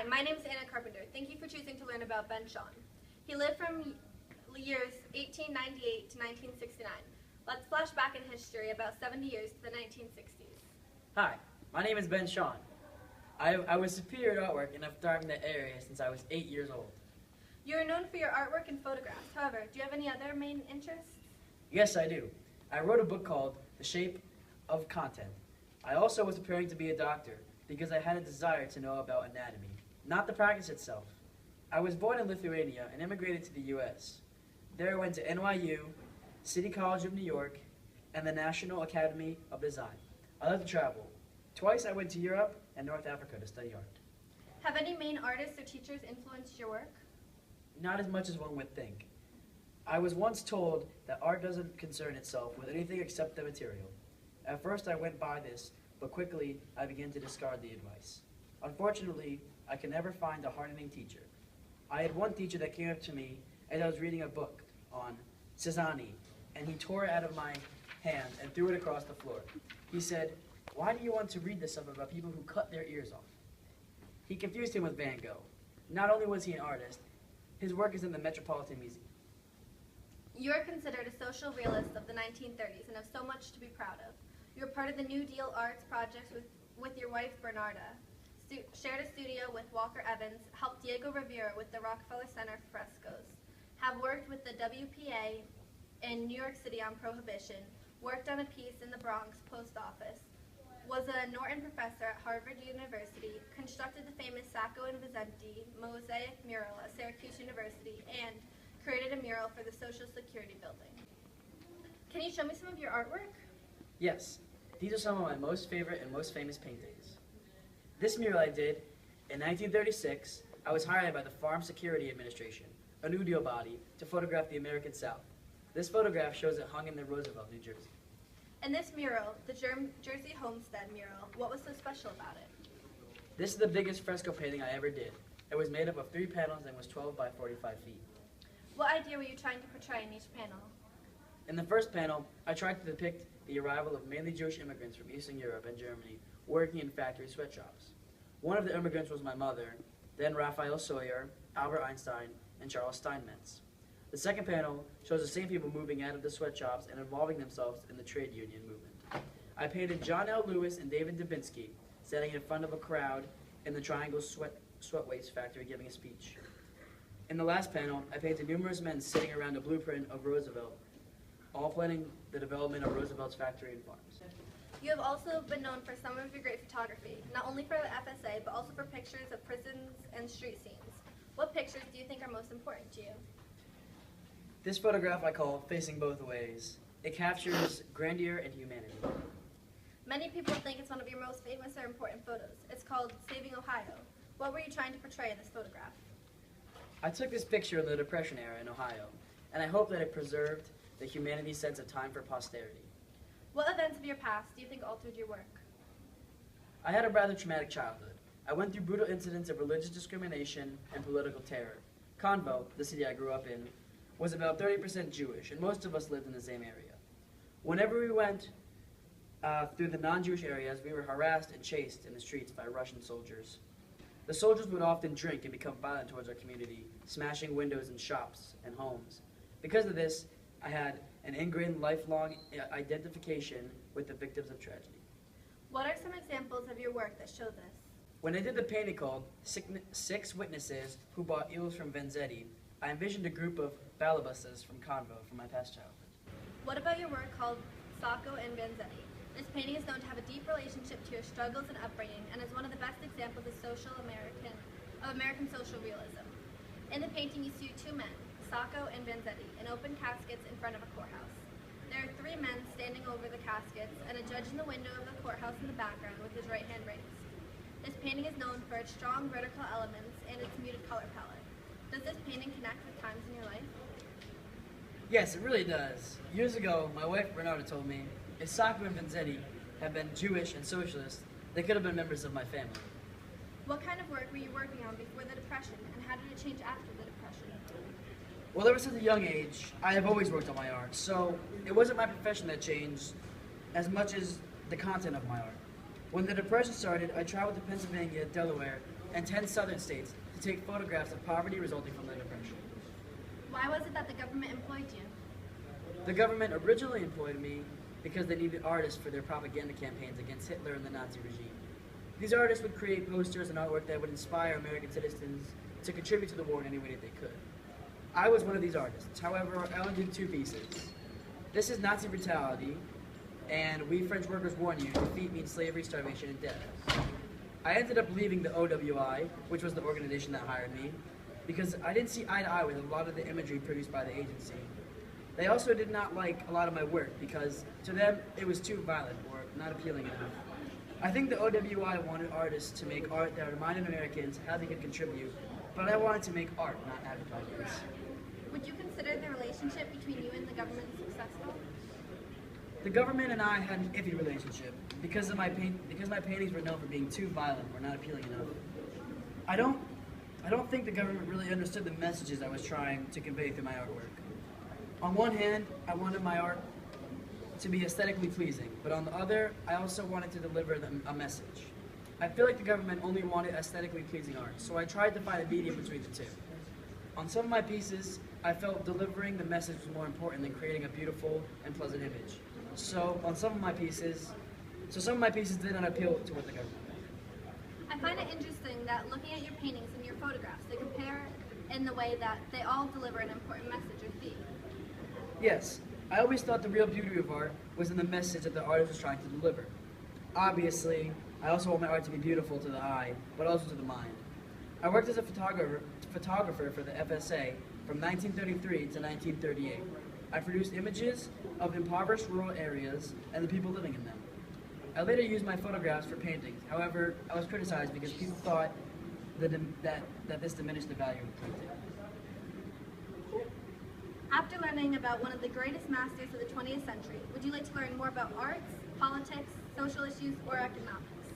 Hi, my name is Anna Carpenter. Thank you for choosing to learn about Ben Shahn. He lived from years 1898 to 1969. Let's flash back in history about 70 years to the 1960s. Hi, my name is Ben Shahn. I was superior at artwork and I've thrived in that area since I was 8 years old. You are known for your artwork and photographs. However, do you have any other main interests? Yes, I do. I wrote a book called The Shape of Content. I also was preparing to be a doctor because I had a desire to know about anatomy, not the practice itself. I was born in Lithuania and immigrated to the U.S. There I went to NYU, City College of New York, and the National Academy of Design. I love to travel. Twice I went to Europe and North Africa to study art. Have any main artists or teachers influenced your work? Not as much as one would think. I was once told that art doesn't concern itself with anything except the material. At first I went by this, but quickly I began to discard the advice. Unfortunately, I could never find a hardening teacher. I had one teacher that came up to me as I was reading a book on Cézanne, and he tore it out of my hand and threw it across the floor. He said, "Why do you want to read this stuff about people who cut their ears off?" He confused him with Van Gogh. Not only was he an artist, his work is in the Metropolitan Museum. You are considered a social realist of the 1930s and have so much to be proud of. You were part of the New Deal Arts projects with your wife, Bernarda, shared a studio with Walker Evans, helped Diego Rivera with the Rockefeller Center frescoes, have worked with the WPA in New York City on prohibition, worked on a piece in the Bronx post office, was a Norton professor at Harvard University, constructed the famous Sacco and Vicente mosaic mural at Syracuse University, and created a mural for the Social Security building. Can you show me some of your artwork? Yes, these are some of my most favorite and most famous paintings. This mural I did in 1936. I was hired by the Farm Security Administration, a New Deal body, to photograph the American South. This photograph shows it hung in the Roosevelt, New Jersey. And this mural, the Jersey Homestead mural, what was so special about it? This is the biggest fresco painting I ever did. It was made up of 3 panels and was 12 by 45 feet. What idea were you trying to portray in each panel? In the first panel, I tried to depict the arrival of mainly Jewish immigrants from Eastern Europe and Germany working in factory sweatshops. One of the immigrants was my mother, then Raphael Sawyer, Albert Einstein, and Charles Steinmetz. The second panel shows the same people moving out of the sweatshops and involving themselves in the trade union movement. I painted John L. Lewis and David Dubinsky standing in front of a crowd in the Triangle Sweatwaste Factory giving a speech. In the last panel, I painted numerous men sitting around a blueprint of Roosevelt, all planning the development of Roosevelt's factory and farms. You have also been known for some of your great photography, not only for the FSA, but also for pictures of prisons and street scenes. What pictures do you think are most important to you? This photograph I call Facing Both Ways. It captures grandeur and humanity. Many people think it's one of your most famous or important photos. It's called Saving Ohio. What were you trying to portray in this photograph? I took this picture in the Depression era in Ohio, and I hope that it preserved the humanity sense of time for posterity. What events of your past do you think altered your work? I had a rather traumatic childhood. I went through brutal incidents of religious discrimination and political terror. Convo, the city I grew up in, was about 30% Jewish, and most of us lived in the same area. Whenever we went through the non-Jewish areas, we were harassed and chased in the streets by Russian soldiers. The soldiers would often drink and become violent towards our community, smashing windows in shops and homes. Because of this, I had an ingrained lifelong identification with the victims of tragedy. What are some examples of your work that show this? When I did the painting called Six Witnesses Who Bought Eels from Vanzetti, I envisioned a group of Balabusas from Convo from my past childhood. What about your work called Sacco and Vanzetti? This painting is known to have a deep relationship to your struggles and upbringing and is one of the best examples of American social realism. In the painting, you see 2 men, Sacco and Vanzetti, in open caskets in front of a courthouse. There are 3 men standing over the caskets and a judge in the window of the courthouse in the background with his right hand raised. This painting is known for its strong vertical elements and its muted color palette. Does this painting connect with times in your life? Yes, it really does. Years ago, my wife Bernarda told me if Sacco and Vanzetti had been Jewish and socialist, they could have been members of my family. What kind of work were you working on before the Depression, and how did it change after the Depression? Well, ever since a young age, I have always worked on my art, so it wasn't my profession that changed as much as the content of my art. When the Depression started, I traveled to Pennsylvania, Delaware, and 10 southern states to take photographs of poverty resulting from the Depression. Why was it that the government employed you? The government originally employed me because they needed artists for their propaganda campaigns against Hitler and the Nazi regime. These artists would create posters and artwork that would inspire American citizens to contribute to the war in any way that they could. I was one of these artists. However, I only did 2 pieces. This is Nazi brutality, and we French workers warn you, defeat means slavery, starvation, and death. I ended up leaving the OWI, which was the organization that hired me, because I didn't see eye to eye with a lot of the imagery produced by the agency. They also did not like a lot of my work because to them it was too violent or not appealing enough. I think the OWI wanted artists to make art that reminded Americans how they could contribute, but I wanted to make art, not advertisements. Would you consider the relationship between you and the government successful? The government and I had an iffy relationship because my paintings were known for being too violent or not appealing enough. I don't think the government really understood the messages I was trying to convey through my artwork. On one hand, I wanted my art to be aesthetically pleasing, but on the other, I also wanted to deliver them a message. I feel like the government only wanted aesthetically pleasing art, so I tried to find a medium between the two. On some of my pieces, I felt delivering the message was more important than creating a beautiful and pleasant image. So some of my pieces did not appeal to what the government wanted. I find it interesting that looking at your paintings and your photographs, they compare in the way that they all deliver an important message or theme. Yes, I always thought the real beauty of art was in the message that the artist was trying to deliver. Obviously, I also want my art to be beautiful to the eye, but also to the mind. I worked as a photographer for the FSA from 1933 to 1938. I produced images of impoverished rural areas and the people living in them. I later used my photographs for paintings. However, I was criticized because people thought that this diminished the value of the painting. After learning about one of the greatest masters of the 20th century, would you like to learn more about arts, politics, social issues, or economics?